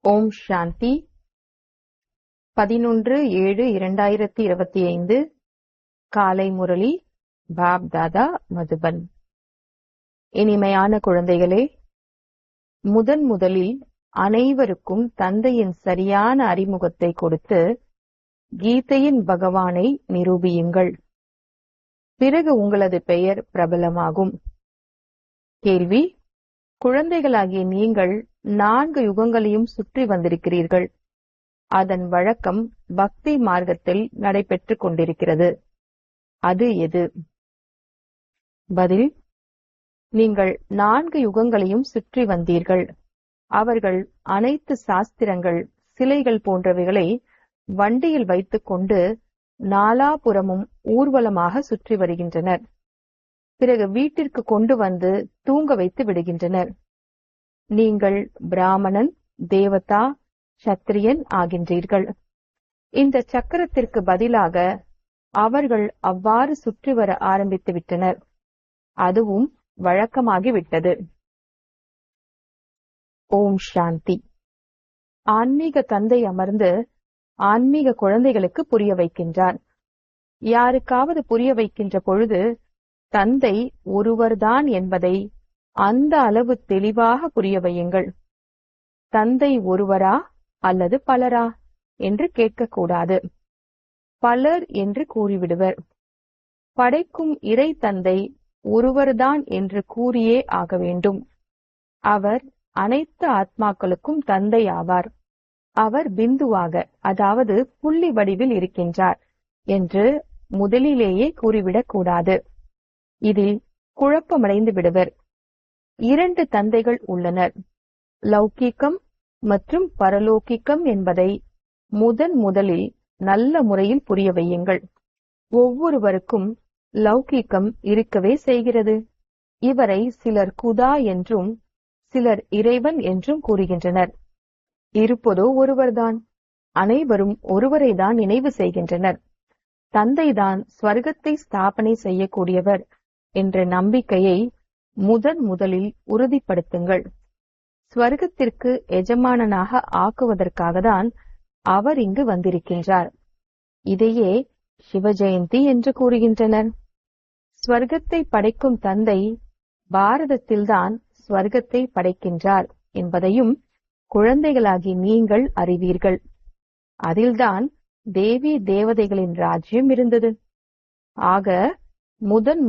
ஓம் சாந்தி 11/7/2025 காலை முரளி பாப் தாதா மதுபன். இனிமையான குழந்தைகளே, முதலில் அனைவருக்கும் தந்தையின் சரியான அறிமுகத்தை கொடுத்து கீதையின் பகவானை நிரூபியுங்கள். பிறகு உங்களது பெயர் பிரபலமாகும். கேள்வி: குழந்தைகளாகிய நீங்கள் 4 யுகங்களையும் சுற்றி வந்திருக்கிறீர்கள். அதன் வழக்கம் பக்தி மார்க்கத்தில் நடைபெற்றுக் கொண்டிருக்கிறது. அது எது? பதில்: நீங்கள் 4 யுகங்களையும் சுற்றி வந்தீர்கள். அவர்கள் அனைத்து சாஸ்திரங்கள், சிலைகள் போன்றவைகளை வண்டியில் வைத்துக் கொண்டு நாலாபுறமும் ஊர்வலமாக சுற்றி வருகின்றனர். பிறகு வீட்டிற்கு கொண்டு வந்து தூங்க வைத்து விடுகின்றனர். நீங்கள் பிராமணன், தேவதா, சத்திரியன் ஆகின்றீர்கள். இந்த சக்கரத்திற்கு பதிலாக அவர்கள் அவ்வாறு சுற்றி வர ஆரம்பித்து விட்டனர். அதுவும் வழக்கமாகிவிட்டது. ஓம் சாந்தி. ஆன்மீக தந்தை அமர்ந்து ஆன்மீக குழந்தைகளுக்கு புரிய வைக்கின்றார். யாருக்காவது புரிய வைக்கின்ற பொழுது தந்தை ஒருவர்தான் என்பதை அந்த அளவு தெளிவாக புரிய வையுங்கள். தந்தை ஒருவரா அல்லது பலரா என்று கேட்கக்கூடாது. பலர் என்று கூறிவிடுவர். படைக்கும் இறை தந்தை ஒருவர்தான் என்று கூறியே ஆக வேண்டும். அவர் அனைத்து ஆத்மாக்களுக்கும் தந்தை ஆவார். அவர் பிந்துவாக, அதாவது புள்ளி வடிவில் இருக்கின்றார் என்று முதலிலேயே கூறிவிடக் கூடாது. இதில் குழப்பமடைந்து விடுவர். 2 தந்தைகள் உள்ளனர், லௌகீகம் மற்றும் பரலோகிக்கம் என்பதை முதலில் நல்ல முறையில் புரிய வையுங்கள். ஒவ்வொருவருக்கும் லௌகீகம் இருக்கவே செய்கிறது. இவரை சிலர் குதா என்றும் சிலர் இறைவன் என்றும் கூறுகின்றனர். இருப்பதோ ஒருவர்தான். அனைவரும் ஒருவரை தான் நினைவு செய்கின்றனர். தந்தைதான் ஸ்வர்க்கத்தை ஸ்தாபனை செய்யக்கூடியவர் என்ற நம்பிக்கையை முதலில் உறுதிப்படுத்துங்கள். ஸ்வர்க்கத்திற்கு எஜமானனாக ஆக்குவதற்காக தான் அவர் இங்கு வந்திருக்கின்றார். இதையே சிவஜெயந்தி என்று கூறுகின்றனர். ஸ்வர்க்கத்தை படைக்கும் தந்தை பாரதத்தில்தான் ஸ்வர்க்கத்தை படைக்கின்றார் என்பதையும் குழந்தைகளாகி நீங்கள் அறிவீர்கள். அதில்தான் தேவி தேவதைகளின் ராஜ்யம் இருந்தது. ஆக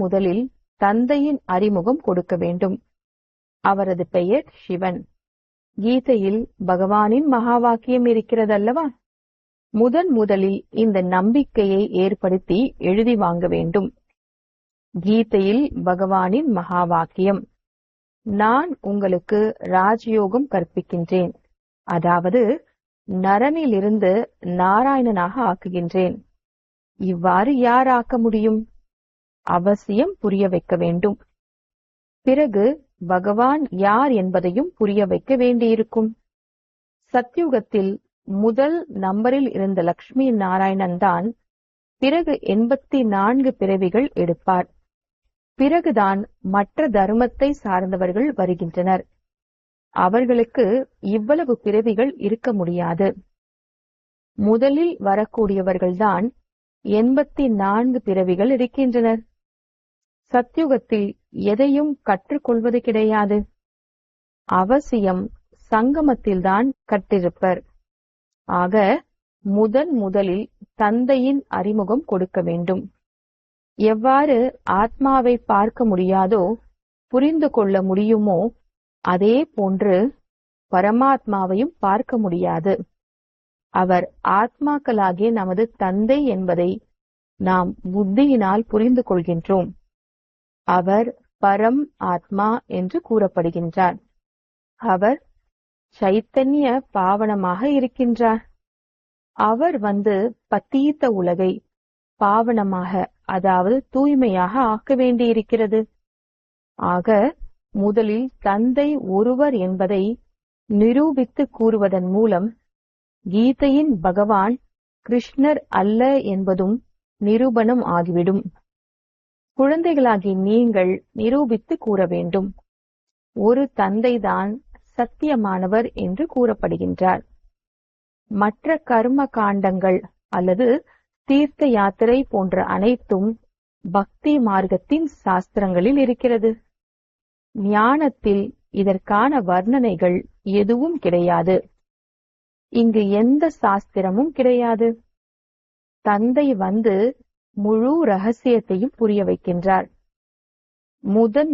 முதலில் தந்தையின் அறிமுகம் கொடுக்க வேண்டும். அவரது பெயர் சிவன். கீதையில் பகவானின் மகா வாக்கியம் இருக்கிறதல்லவா? முதலில் இந்த நம்பிக்கையை ஏற்படுத்தி எழுதி வாங்க வேண்டும். கீதையில் பகவானின் மகா வாக்கியம்: நான் உங்களுக்கு ராஜயோகம் கற்பிக்கின்றேன், அதாவது நரனிலிருந்து நாராயணனாக ஆக்குகின்றேன். இவ்வாறு யார் ஆக்க முடியும்? அவசியம் புரிய வைக்க வேண்டும். பிறகு பகவான் யார் என்பதையும் புரிய வைக்க வேண்டியிருக்கும். சத்யுகத்தில் முதல் நம்பரில் இருந்த லக்ஷ்மி நாராயணன் தான் பிறகு 84 பிறவிகள் எடுப்பார். பிறகுதான் மற்ற தர்மத்தை சார்ந்தவர்கள் வருகின்றனர். அவர்களுக்கு இவ்வளவு பிறவிகள் இருக்க முடியாது. முதலில் வரக்கூடியவர்கள்தான் 84 பிறவிகள் இருக்கின்றனர். சத்யுகத்தில் எதையும் கற்றுக்கொள்வது கிடையாது. அவசியம் சங்கமத்தில்தான் கற்றிருப்பர். ஆக முதலில் தந்தையின் அறிமுகம் கொடுக்க வேண்டும். எவ்வாறு ஆத்மாவை பார்க்க முடியாதோ, புரிந்து கொள்ள முடியுமோ, அதே போன்று பரமாத்மாவையும் பார்க்க முடியாது. அவர் ஆத்மாக்களாகிய நமது தந்தை என்பதை நாம் புத்தியினால் புரிந்து கொள்கின்றோம். அவர் பரம் ஆத்மா என்று கூறப்படுகின்றார். அவர் சைத்தன்ய பாவனமாக இருக்கின்றார். அவர் வந்து பத்தீத்த உலகை பாவனமாக, அதாவது தூய்மையாக ஆக்க வேண்டியிருக்கிறது. ஆக முதலில் தந்தை ஒருவர் என்பதை நிரூபித்து கூறுவதன் மூலம் கீதையின் பகவான் கிருஷ்ணர் அல்ல என்பதும் நிரூபணம் ஆகிவிடும். குழந்தைகளாகி நீங்கள் நிரூபித்து கூற வேண்டும். ஒரு தந்தைதான் சத்தியமானவர் என்று கூறப்படுகின்றார். மற்ற கர்ம காண்டங்கள் அல்லது தீர்த்த யாத்திரை போன்ற அனைத்தும் பக்தி மார்க்கத்தின் சாஸ்திரங்களில் இருக்கிறது. ஞானத்தில் இதற்கான வர்ணனைகள் எதுவும் கிடையாது. இங்கு எந்த சாஸ்திரமும் கிடையாது. தந்தை வந்து முழு ரகசியத்தையும் புரிய வைக்கின்றார்.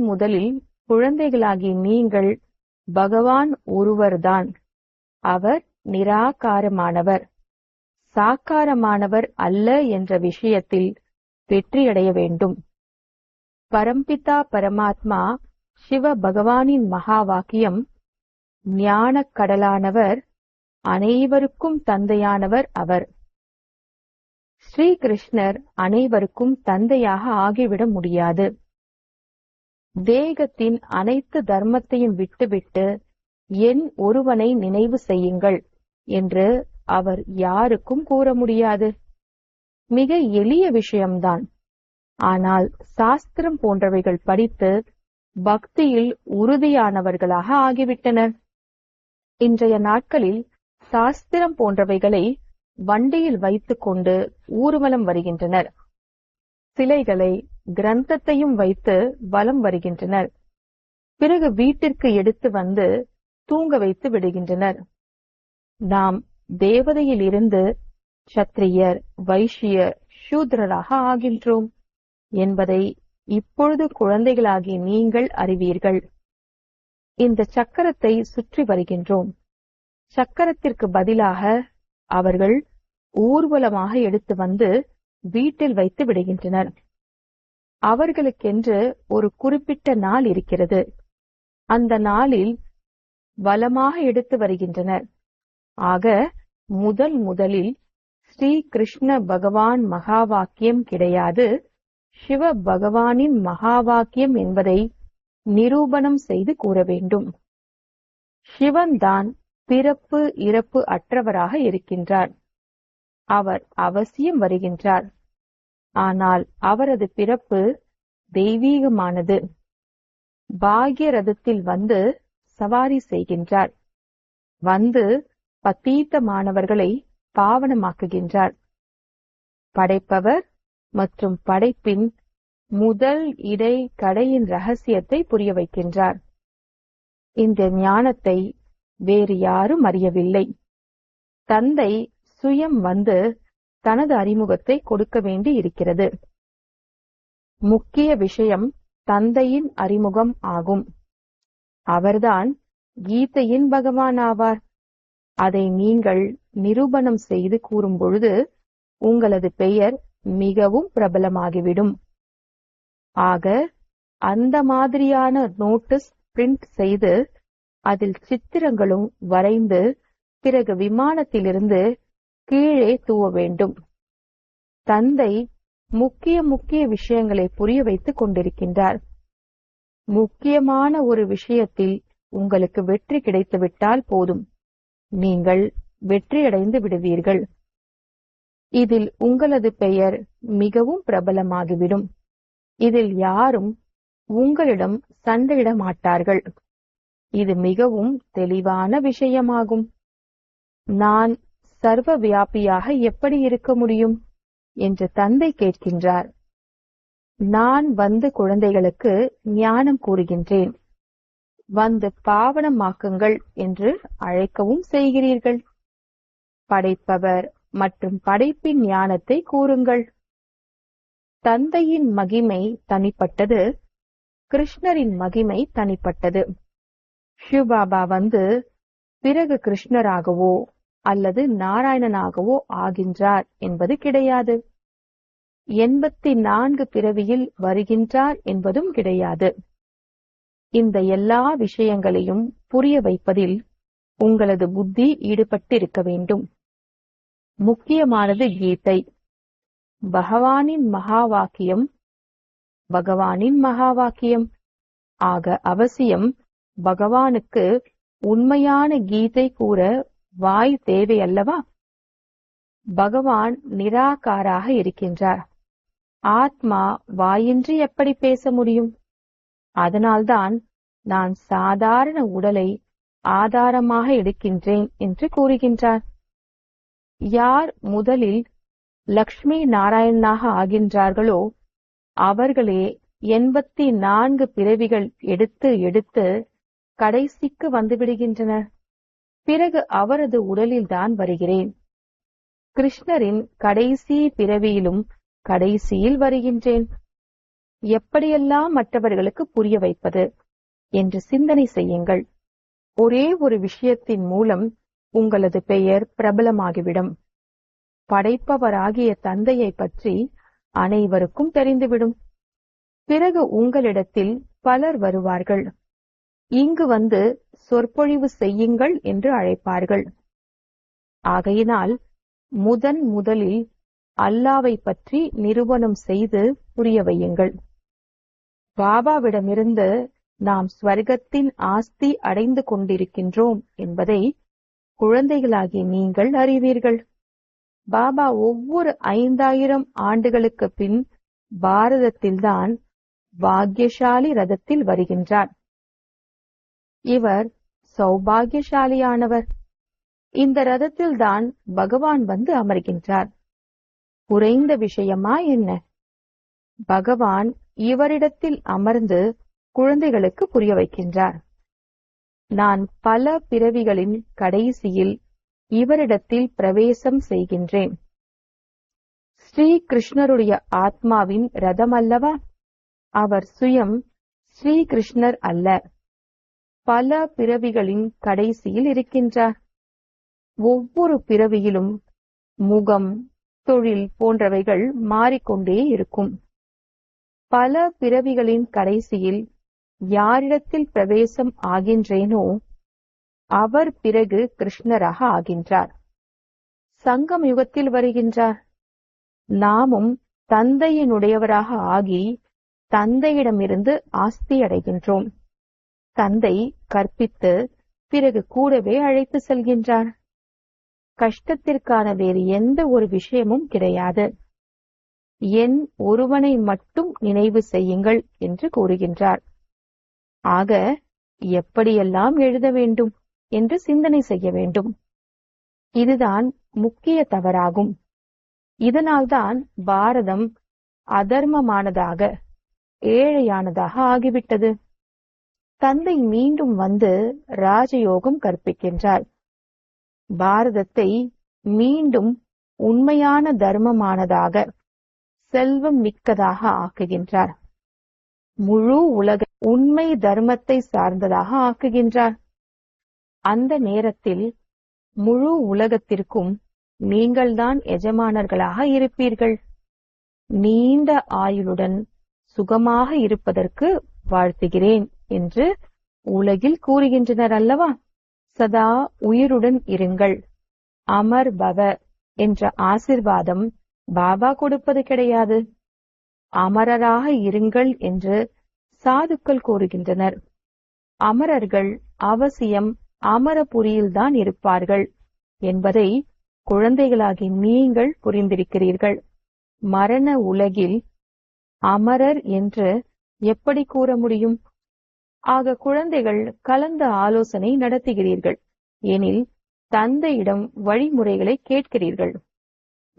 முதலில் குழந்தைகளாகி நீங்கள் பகவான் ஒருவர்தான். அவர் நிராகாரமானவர், சாக்காரமானவர் அல்ல என்ற விஷயத்தில் வெற்றியடைய வேண்டும். பரம்பிதா பரமாத்மா சிவ பகவானின் மகா வாக்கியம், ஞானக் கடலானவர், அனைவருக்கும் தந்தையானவர் அவர். ஸ்ரீ கிருஷ்ணர் அனைவருக்கும் தந்தையாக ஆகிவிட முடியாது. தேகத்தின் அனைத்து தர்மத்தையும் விட்டுவிட்டு என் ஒருவனை நினைவு செய்யுங்கள் என்று அவர் யாருக்கும் கூற முடியாது. மிக எளிய விஷயம்தான். ஆனால் சாஸ்திரம் போன்றவைகள் படித்து பக்தியில் உறுதியானவர்களாக ஆகிவிட்டனர். இன்றைய நாட்களில் சாஸ்திரம் போன்றவைகளை வண்டியில் வைத்துக் கொண்டு ஊர்வலம் வருகின்றனர். சிலைகளை, கிரந்தத்தையும் வைத்து வலம் வருகின்றனர். பிறகு வீட்டிற்கு எடுத்து வந்து தூங்க வைத்து விடுகின்றனர். நாம் தேவதையில் இருந்து சத்திரியர், வைஷ்யர், சூத்ரராக ஆகின்றோம் என்பதை இப்பொழுது குழந்தைகளாகி நீங்கள் அறிவீர்கள். இந்த சக்கரத்தை சுற்றி வருகின்றோம். சக்கரத்திற்கு பதிலாக அவர்கள் ஊர்வலமாக எடுத்து வந்து வீட்டில் வைத்து விடுகின்றனர். அவர்களுக்கென்று ஒரு குறிப்பிட்ட நாள் இருக்கிறது. அந்த நாளில் வலமாக எடுத்து வருகின்றனர். ஆக முதலில் ஸ்ரீ கிருஷ்ண பகவான் மகா வாக்கியம் கிடையாது, சிவ பகவானின் மகா வாக்கியம் என்பதை நிரூபணம் செய்து கூற வேண்டும். சிவன்தான் பிறப்பு இறப்பு அற்றவராக இருக்கின்றார். அவர் அவசியம் வருகின்றார். ஆனால் அவரது பிறப்பு தெய்வீகமானது. பாக்ய ரதத்தில் வந்து சவாரி செய்கின்றார். வந்து பத்தீத்தமானவர்களை பாவனமாக்குகின்றார். படைப்பவர் மற்றும் படைப்பின் முதல் இடை கடையின் ரகசியத்தை புரிய வைக்கின்றார். இந்த ஞானத்தை வேறு யாரும் அறியவில்லை. தந்தை சுயம் வந்து தனது அறிமுகத்தை கொடுக்க வேண்டி இருக்கிறது. முக்கிய விஷயம் தந்தையின் அறிமுகம் ஆகும். அவர்தான் கீதையின் பகவான் ஆவார். அதை நீங்கள் நிரூபணம் செய்து கூறும் பொழுது உங்களது பெயர் மிகவும் பிரபலமாகிவிடும். ஆக அந்த மாதிரியான நோட்டீஸ் பிரிண்ட் செய்து அதில் சித்திரங்களும் வரைந்து பிறகு விமானத்திலிருந்து கீழே தூவ வேண்டும். தந்தை முக்கிய விஷயங்களை புரிய வைத்துக் கொண்டிருக்கின்றார். முக்கியமான ஒரு விஷயத்தில் உங்களுக்கு வெற்றி கிடைத்துவிட்டால் போதும், நீங்கள் வெற்றியடைந்து விடுவீர்கள். இதில் உங்களது பெயர் மிகவும் பிரபலமாகிவிடும். இதில் யாரும் உங்களிடம் சண்டையிட மாட்டார்கள். இது மிகவும் தெளிவான விஷயமாகும். நான் சர்வ வியாபியாக எப்படி இருக்க முடியும் என்று தந்தை கேட்கின்றார். நான் வந்து குழந்தைகளுக்கு ஞானம் கூறுகின்றேன். வந்து பாவனமாக்குங்கள் என்று அழைக்கவும் செய்கிறீர்கள். படைப்பவர் மற்றும் படைப்பின் ஞானத்தை கூறுங்கள். தந்தையின் மகிமை தனிப்பட்டது, கிருஷ்ணரின் மகிமை தனிப்பட்டது. சிவபாபா வந்து பிறகு கிருஷ்ணராகவோ அல்லது நாராயணனாகவோ ஆகின்றார் என்பது கிடையாது. 84 பிறவியில் வருகின்றார் என்பதும் கிடையாது. இந்த எல்லா விஷயங்களையும் புரிய வைப்பதில் உங்களது புத்தி ஈடுபட்டிருக்க வேண்டும். முக்கியமானது கீதை, பகவானின் மகா வாக்கியம், பகவானின் மகா வாக்கியம். ஆக அவசியம் பகவானுக்கு உண்மையான கீதை கூற வாய் தேவை அல்லவா? பகவான் நிராகாராக இருக்கின்றார். ஆத்மா வாயின்றி எப்படி பேச முடியும்? அதனால்தான் நான் சாதாரண உடலை ஆதாரமாக எடுக்கின்றேன் என்று கூறுகின்றார். யார் முதலில் லக்ஷ்மி நாராயணனாக ஆகின்றார்களோ அவர்களே 84 பிறவிகள் எடுத்து எடுத்து கடைசிக்கு வந்துவிடுகின்றனர். பிறகு அவரது உடலில்தான் வருகிறேன். கிருஷ்ணரின் கடைசி பிறவியிலும் கடைசியில் வருகின்றேன். எப்படியெல்லாம் மற்றவர்களுக்கு புரிய வைப்பது என்று சிந்தனை செய்யுங்கள். ஒரே ஒரு விஷயத்தின் மூலம் உங்களது பெயர் பிரபலமாகிவிடும். படைப்பவராகிய தந்தையை பற்றி அனைவருக்கும் தெரிந்துவிடும். பிறகு உங்களிடத்தில் பலர் வருவார்கள். இங்கு வந்து சொற்பொழிவு செய்யுங்கள் என்று அழைப்பார்கள். ஆகையினால் முதலில் அல்லாவை பற்றி நிரூபணம் செய்து புரிய வையுங்கள். பாபாவிடமிருந்து நாம் ஸ்வர்க்கத்தின் ஆஸ்தி அடைந்து கொண்டிருக்கின்றோம் என்பதை குழந்தைகளாகி நீங்கள் அறிவீர்கள். பாபா ஒவ்வொரு 5000 ஆண்டுகளுக்கு பின் பாரதத்தில்தான் பாக்யசாலி ரதத்தில் வருகின்றார். இவர் சௌபாகியசாலியானவர். இந்த ரதத்தில்தான் பகவான் வந்து அமர்கின்றார். குறைந்த விஷயமா என்ன? பகவான் இவரிடத்தில் அமர்ந்து குழந்தைகளுக்கு புரிய வைக்கின்றார். நான் பல பிறவிகளின் கடைசியில் இவரிடத்தில் பிரவேசம் செய்கின்றேன். ஸ்ரீ கிருஷ்ணருடைய ஆத்மாவின் ரதம் அல்லவா? அவர் சுயம் ஸ்ரீ கிருஷ்ணர் அல்ல. பல பிறவிகளின் கடைசியில் இருக்கின்றார். ஒவ்வொரு பிறவியிலும் முகம், தொழில் போன்றவைகள் மாறிக்கொண்டே இருக்கும். பல பிறவிகளின் கடைசியில் யாரிடத்தில் பிரவேசம் ஆகின்றேனோ அவர் பிறகு கிருஷ்ணராக ஆகின்றார். சங்கம் யுகத்தில் வருகின்றார். நாமும் தந்தையினுடையவராக ஆகி தந்தையிடமிருந்து ஆஸ்தி அடைகின்றோம். தந்தை கற்பித்து பிறகு கூடவே அழைத்து செல்கின்றார். கஷ்டத்திற்கான வேறு எந்த ஒரு விஷயமும் கிடையாது. என் ஒருவனை மட்டும் நினைவு செய்யுங்கள் என்று கூறுகின்றார். ஆக எப்படியெல்லாம் எழுத வேண்டும் என்று சிந்தனை செய்ய வேண்டும். இதுதான் முக்கிய தவறாகும். இதனால்தான் பாரதம் அதர்மமானதாக, ஏழையானதாக ஆகிவிட்டது. தந்தை மீண்டும் வந்து ராஜயோகம் கற்பிக்கின்றார். பாரதத்தை மீண்டும் உண்மையான தர்மமானதாக, செல்வம் மிக்கதாக ஆக்குகின்றார். முழு உலக உண்மை தர்மத்தை சார்ந்ததாக ஆக்குகின்றார். அந்த நேரத்தில் முழு உலகத்திற்கும் நீங்கள்தான் எஜமானர்களாக இருப்பீர்கள். நீண்ட ஆயுளுடன் சுகமாக இருப்பதற்கு வாழ்த்துகிறேன் என்று உலகில் கூறுகின்றனர் அல்லவா? சதா உயிருடன் இருங்கள், அமர் பவ என்ற ஆசிர்வாதம் பாபா கொடுப்பது கிடையாது. அமரராக இருங்கள் என்று சாதுக்கள் கூறுகின்றனர். அமரர்கள் அவசியம் அமரபுரியில்தான் இருப்பார்கள் என்பதை குழந்தைகளாகி நீங்கள் புரிந்திருக்கிறீர்கள். மரண உலகில் அமரர் என்று எப்படி கூற முடியும்? ஆக குழந்தைகள் கலந்த ஆலோசனை நடத்துகிறீர்கள். எனில் தந்தையிடம் வழிமுறைகளை கேட்கிறீர்கள்.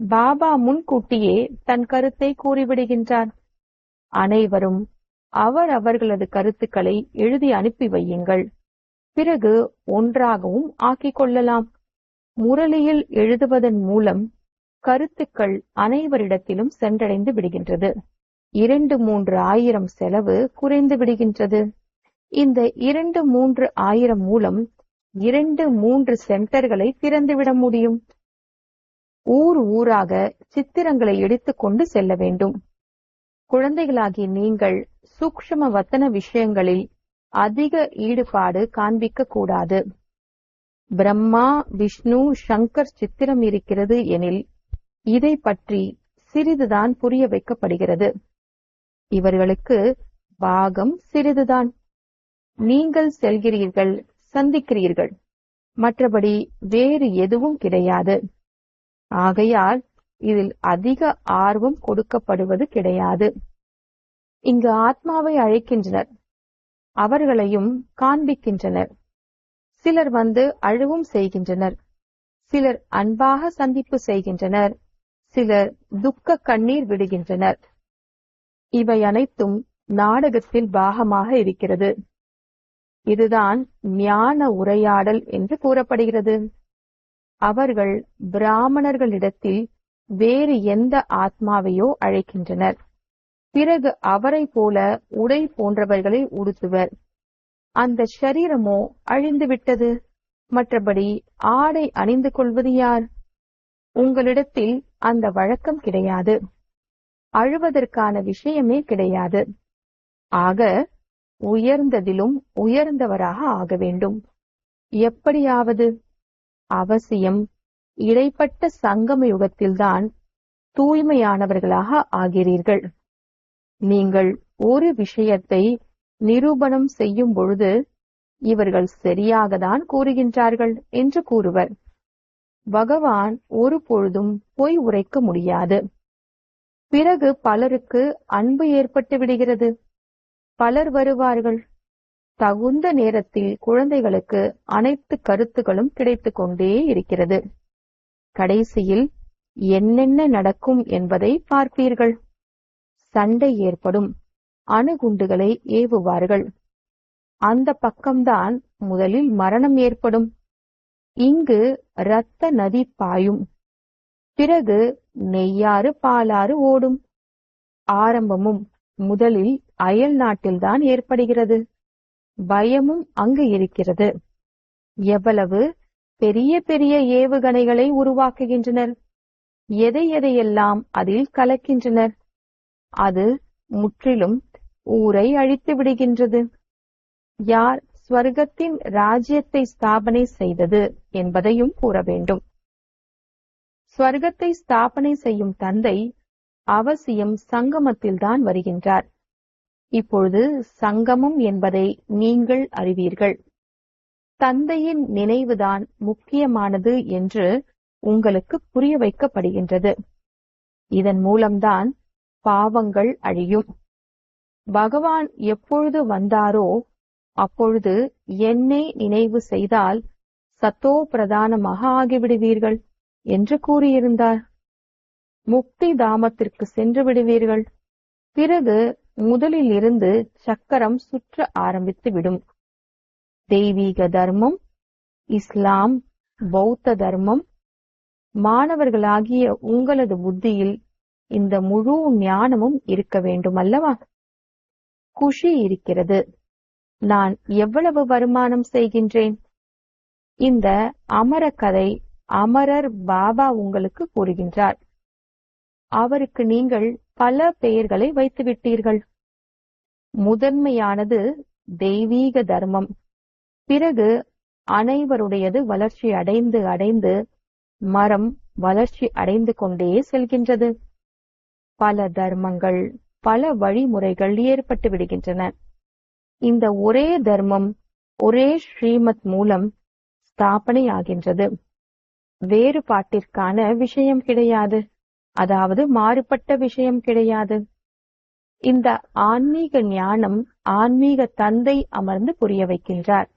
பாபா முன்கூட்டியே தன் கருத்தை கூறிவிடுகின்றார். அனைவரும் அவர்களது கருத்துக்களை எழுதி அனுப்பி வையுங்கள். பிறகு ஒன்றாகவும் ஆக்கிக் கொள்ளலாம். முரளியில் எழுதுவதன் மூலம் கருத்துக்கள் அனைவரிடத்திலும் சென்றடைந்து விடுகின்றது. 2-3 ஆயிரம் செலவு குறைந்து விடுகின்றது. இந்த 2-3 ஆயிரம் மூலம் 2-3 சென்டர்களை திறந்துவிட முடியும். ஊராக சித்திரங்களை எடுத்துக்கொண்டு செல்ல வேண்டும். குழந்தைகளாகி நீங்கள் சூக்ஷ்ம வத்தன விஷயங்களில் அதிக ஈடுபாடு காண்பிக்க கூடாது. பிரம்மா, விஷ்ணு, சங்கர் சித்திரம் இருக்கிறது எனில் இதை பற்றி சிறிதுதான் புரிய வைக்கப்படுகிறது. இவர்களுக்கு பாகம் சிறிதுதான். நீங்கள் செல்கிறீர்கள், சந்திக்கிறீர்கள், மற்றபடி வேறு எதுவும் கிடையாது. ஆகையால் இதில் அதிக ஆர்வம் கொடுக்கப்படுவது கிடையாது. இங்கு ஆத்மாவை அழைக்கின்றனர், அவர்களையும் காண்பிக்கின்றனர். சிலர் வந்து அழுவும் செய்கின்றனர், சிலர் அன்பாக சந்திப்பு செய்கின்றனர், சிலர் துக்க கண்ணீர் விடுகின்றனர். இவை அனைத்தும் நாடகத்தில் பாகமாக இருக்கிறது. இதுதான் ஞான உரையாடல் என்று கூறப்படுகிறது. அவர்கள் பிராமணர்களிடத்தில் வேறு எந்த ஆத்மாவையோ அழைக்கின்றனர். பிறகு அவரை போல உடை போன்றவர்களை உடுத்துவர். அந்த ஷரீரமோ அழிந்துவிட்டது. மற்றபடி ஆடை அணிந்து கொள்வது யார்? உங்களிடத்தில் அந்த வழக்கம் கிடையாது. அழுவதற்கான விஷயமே கிடையாது. ஆக உயர்ந்ததிலும் உயர்ந்தவராக ஆக வேண்டும். எப்படியாவது அவசியம் இடைப்பட்ட சங்கம யுகத்தில்தான் தூய்மையானவர்களாக ஆகிறீர்கள். நீங்கள் ஒரு விஷயத்தை நிரூபணம் செய்யும் பொழுது இவர்கள் சரியாகத்தான் கூறுகின்றார்கள் என்று கூறுவர். பகவான் ஒரு பொழுதும் பொய் உரைக்க முடியாது. பிறகு பலருக்கு அன்பு ஏற்பட்டு விடுகிறது. பலர் வருவார்கள். தகுந்த நேரத்தில் குழந்தைகளுக்கு அனைத்து கருத்துகளும் கிடைத்துக் கொண்டே இருக்கிறது. கடைசியில் என்னென்ன நடக்கும் என்பதை பார்ப்பீர்கள். சண்டை ஏற்படும். அணுகுண்டுகளை ஏவுவார்கள். அந்த பக்கம்தான் முதலில் மரணம் ஏற்படும். இங்கு இரத்த நதி பாயும். பிறகு நெய்யாறு பாலாறு ஓடும். ஆரம்பமும் முதலில் அயல் நாட்டில்தான் ஏற்படுகிறது. பயமும் அங்கு இருக்கிறது. எவ்வளவு பெரிய பெரிய ஏவுகணைகளை உருவாக்குகின்றனர். எதையெல்லாம் அதில் கலக்கின்றனர். அது முற்றிலும் ஊரை அழித்து விடுகின்றது. யார் ஸ்வர்க்கத்தின் ராஜ்யத்தை ஸ்தாபனை செய்தது என்பதையும் கூற வேண்டும். ஸ்வர்க்கத்தை ஸ்தாபனை செய்யும் தந்தை அவசியம் சங்கமத்தில்தான் வருகின்றார். இப்பொழுது சங்கமம் என்பதை நீங்கள் அறிவீர்கள். தந்தையின் நினைவுதான் முக்கியமானது என்று உங்களுக்கு புரிய வைக்கப்படுகின்றது. இதன் மூலம்தான் பாவங்கள் அழியும். பகவான் எப்பொழுது வந்தாரோ அப்பொழுது என்னை நினைவு செய்தால் சத்தோ பிரதானமாக ஆகிவிடுவீர்கள் என்று கூறியிருந்தார். முக்தி தாமத்திற்கு சென்று விடுவீர்கள். பிறகு முதலில் இருந்து சக்கரம் சுற்ற ஆரம்பித்து விடும். தெய்வீக தர்மம், இஸ்லாம், பௌத்த தர்மம். மாணவர்களாகிய உங்களது புத்தியில் இந்த முழு ஞானமும் இருக்க வேண்டும் அல்லவா? குஷி இருக்கிறது. நான் எவ்வளவு வருமானம் செய்கின்றேன்? இந்த அமர கதை அமரர் பாபா உங்களுக்கு கூறுகின்றார். அவருக்கு நீங்கள் பல பெயர்களை வைத்து விட்டீர்கள். முதன்மையானது தெய்வீக தர்மம். பிறகு அனைவருடையது வளர்ச்சி அடைந்து அடைந்து மரம் வளர்ச்சி அடைந்து கொண்டே செல்கின்றது. பல தர்மங்கள், பல வழிமுறைகள் ஏற்பட்டு விடுகின்றன. இந்த ஒரே தர்மம் ஒரே ஸ்ரீமத் மூலம் ஸ்தாபனை ஆகின்றது. வேறுபாட்டிற்கான விஷயம் கிடையாது. அதாவது மாறுபட்ட விஷயம் கிடையாது. இந்த ஆன்மீக ஞானம் ஆன்மீக தந்தை அமர்ந்து புரிய வைக்கின்றார்.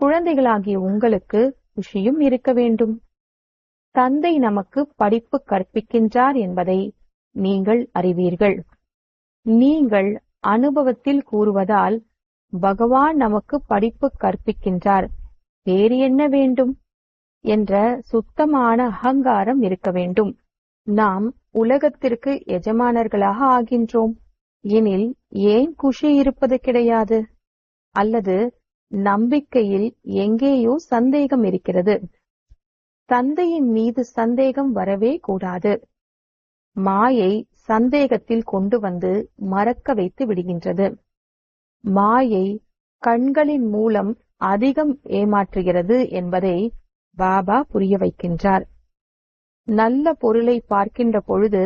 குழந்தைகளாகிய உங்களுக்கு குஷியும் இருக்க வேண்டும். தந்தை நமக்கு படிப்பு கற்பிக்கின்றார் என்பதை நீங்கள் அறிவீர்கள். நீங்கள் அனுபவத்தில் கூறுவதால் பகவான் நமக்கு படிப்பு கற்பிக்கின்றார், வேறு என்ன வேண்டும் என்ற சுத்தமான அகங்காரம் இருக்க வேண்டும். நாம் உலகத்திற்கு எஜமானர்களாக ஆகின்றோம் எனில் ஏன் குஷி இருப்பது கிடையாது? அல்லது நம்பிக்கையில் எங்கேயோ சந்தேகம் இருக்கிறது. தந்தையின் மீது சந்தேகம் வரவே கூடாது. மாயை சந்தேகத்தில் கொண்டு வந்து மறக்க வைத்து விடுகின்றது. மாயை கண்களின் மூலம் அதிகம் ஏமாற்றுகிறது என்பதை பாபா புரிய வைக்கின்றார். நல்ல பொருளை பார்க்கின்ற பொழுது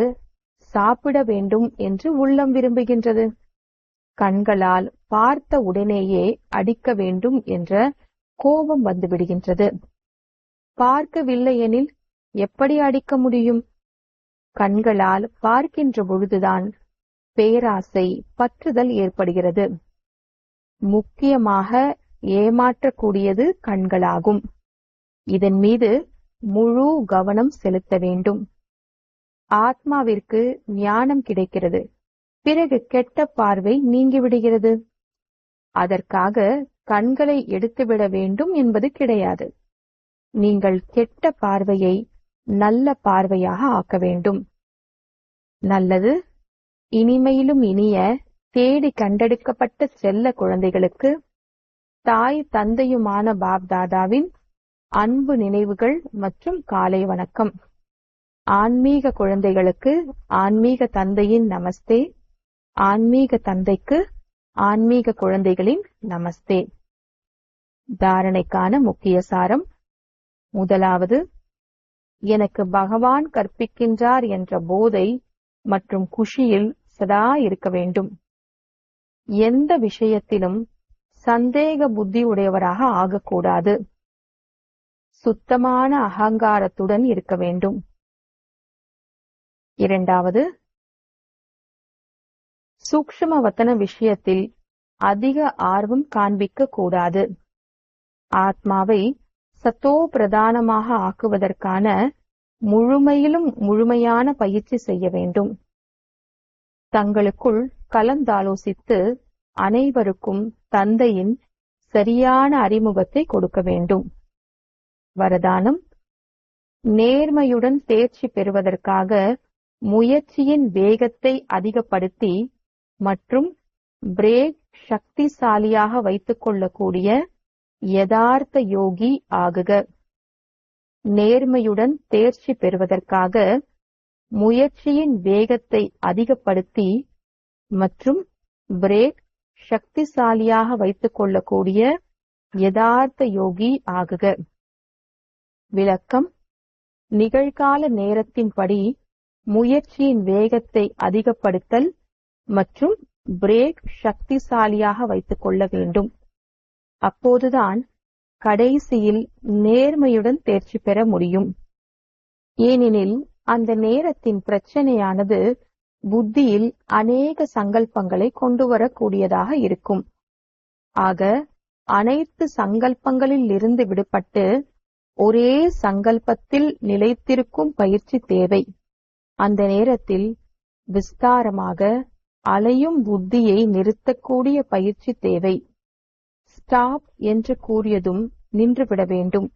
சாப்பிட வேண்டும் என்று உள்ளம் விரும்புகின்றது. கண்களால் பார்த்த உடனேயே அடிக்க வேண்டும் என்ற கோபம் வந்துவிடுகின்றது. பார்க்கவில்லை எனில் எப்படி அடிக்க முடியும்? கண்களால் பார்க்கின்ற பொழுதுதான் பேராசை, பற்றுதல் ஏற்படுகிறது. முக்கியமாக ஏமாற்றக்கூடியது கண்களாகும். இதன் மீது முழு கவனம் செலுத்த வேண்டும். ஆத்மாவிற்கு ஞானம் கிடைக்கிறது, பிறகு கெட்ட பார்வை நீங்கிவிடுகிறது. அதற்காக கண்களை எடுத்துவிட வேண்டும் என்பது கிடையாது. நீங்கள் கெட்ட பார்வையை நல்ல பார்வையாக ஆக்க வேண்டும். நல்லது, இனிமையிலும் இனிய தேடி கண்டெடுக்கப்பட்ட செல்ல குழந்தைகளுக்கு தாய் தந்தையுமான பாப்தாதாவின் அன்பு நினைவுகள் மற்றும் காலை வணக்கம். ஆன்மீக குழந்தைகளுக்கு ஆன்மீக தந்தையின் நமஸ்தே, ஆன்மீக தந்தைக்கு ஆன்மீக குழந்தைகளின் நமஸ்தே. தாரணைக்கான முக்கிய சாரம். முதலாவது, எனக்கு பகவான் கற்பிக்கின்றார் என்ற போதை மற்றும் குஷியில் சதா இருக்க வேண்டும். எந்த விஷயத்திலும் சந்தேக புத்தி உடையவராக ஆகக்கூடாது. சுத்தமான அகங்காரத்துடன் இருக்க வேண்டும். இரண்டாவது, சூக்ஷ்மவத்தன விஷயத்தில் அதிக ஆர்வம் காண்பிக்க கூடாது. ஆத்மாவை சத்தோ பிரதானமாக ஆக்குவதற்கான முழுமையிலும் முழுமையான பயிற்சி செய்ய வேண்டும். தங்களுக்குள் கலந்தாலோசித்து அனைவருக்கும் தந்தையின் சரியான அறிமுகத்தை கொடுக்க வேண்டும். வரதானம். நேர்மையுடன் தேர்ச்சி பெறுவதற்காக முயற்சியின் வேகத்தை அதிகப்படுத்தி மற்றும் பிரேக் சக்திசாலியாக வைத்துக் கொள்ளக்கூடிய யதார்த்த யோகி ஆகுக. நேர்மையுடன் தேர்ச்சி பெறுவதற்காக முயற்சியின் வேகத்தை அதிகப்படுத்தி மற்றும் பிரேக் சக்திசாலியாக வைத்துக் கொள்ளக்கூடிய யதார்த்த யோகி ஆகுக. விளக்கம். நிகழ்கால நேரத்தின்படி முயற்சியின் வேகத்தை அதிகப்படுத்தல் மற்றும் பிரேக் சக்திசாலியாக வைத்துக் கொள்ள வேண்டும். அப்போதுதான் கடைசியில் நேர்மையுடன் தேர்ச்சி பெற முடியும். ஏனெனில் அந்த நேரத்தின் பிரச்சனையானது புத்தியில் அநேக சங்கல்பங்களை கொண்டு வரக்கூடியதாக இருக்கும். ஆக அனைத்து சங்கல்பங்களில் இருந்து விடுபட்டு ஒரே சங்கல்பத்தில் நிலைத்திருக்கும் பயிற்சி தேவை. அந்த நேரத்தில் விஸ்தாரமாக அலையும் புத்தியை நிறுத்தக்கூடிய பயிற்சி தேவை. ஸ்டாப் என்று கூறியதும் நின்றுவிட வேண்டும்.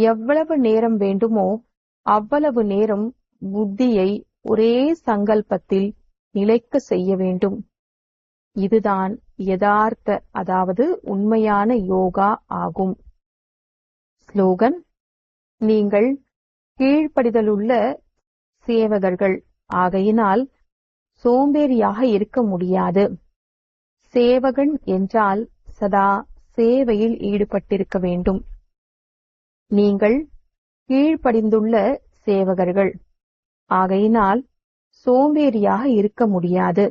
எவ்வளவு நேரம் வேண்டுமோ அவ்வளவு நேரம் புத்தியை ஒரே சங்கல்பத்தில் நிலைக்க செய்ய வேண்டும். இதுதான் யதார்த்த, அதாவது உண்மையான யோகா ஆகும். ஸ்லோகன். நீங்கள் கீழ்ப்படிதலுள்ள சேவகர்கள் ஆகையினால் சோம்பேறியாக இருக்க முடியாது. சேவகன் என்றால் சதா சேவையில் ஈடுபட்டிருக்க வேண்டும். நீங்கள் கீழ்ப்படிந்துள்ள சேவகர்கள் ஆகையினால் சோம்பேறியாக இருக்க முடியாது.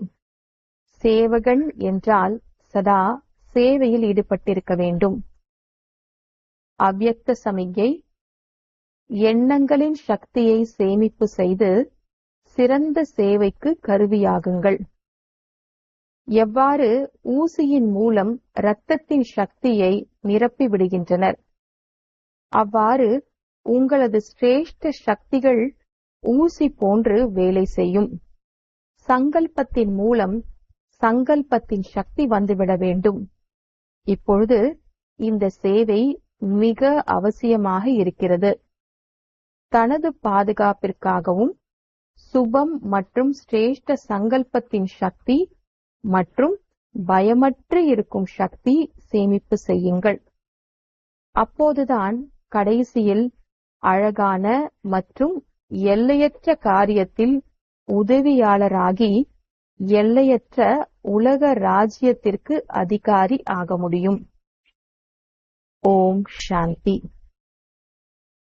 சேவகன் என்றால் சதா சேவையில் ஈடுபட்டிருக்க வேண்டும். அவ்யக்த சமிக்ஞை. எண்ணங்களின் சக்தியை சேமிப்பு செய்து சிறந்த சேவைக்கு கருவியாகுங்கள். எவ்வாறு ஊசியின் மூலம் இரத்தத்தின் சக்தியை நிரப்பி விடுகின்றனர், அவ்வாறு உங்களது சிரேஷ்ட சக்திகள் ஊசி போன்று வேலை செய்யும். சங்கல்பத்தின் மூலம் சங்கல்பத்தின் சக்தி வந்துவிட வேண்டும். இப்பொழுது இந்த சேவை மிக அவசியமாக இருக்கிறது. தனது பாதுகாப்பிற்காகவும் சுபம் மற்றும் சிரேஷ்ட சங்கல்பத்தின் சக்தி மற்றும் பயமற்று இருக்கும் சக்தி சேமிப்பு செய்யுங்கள். அப்போதுதான் கடைசியில் அழகான மற்றும் எல்லையற்ற காரியத்தில் உதவியாளராகி எல்லையற்ற உலக ராஜ்யத்திற்கு அதிகாரி ஆக முடியும். ஓம் சாந்தி.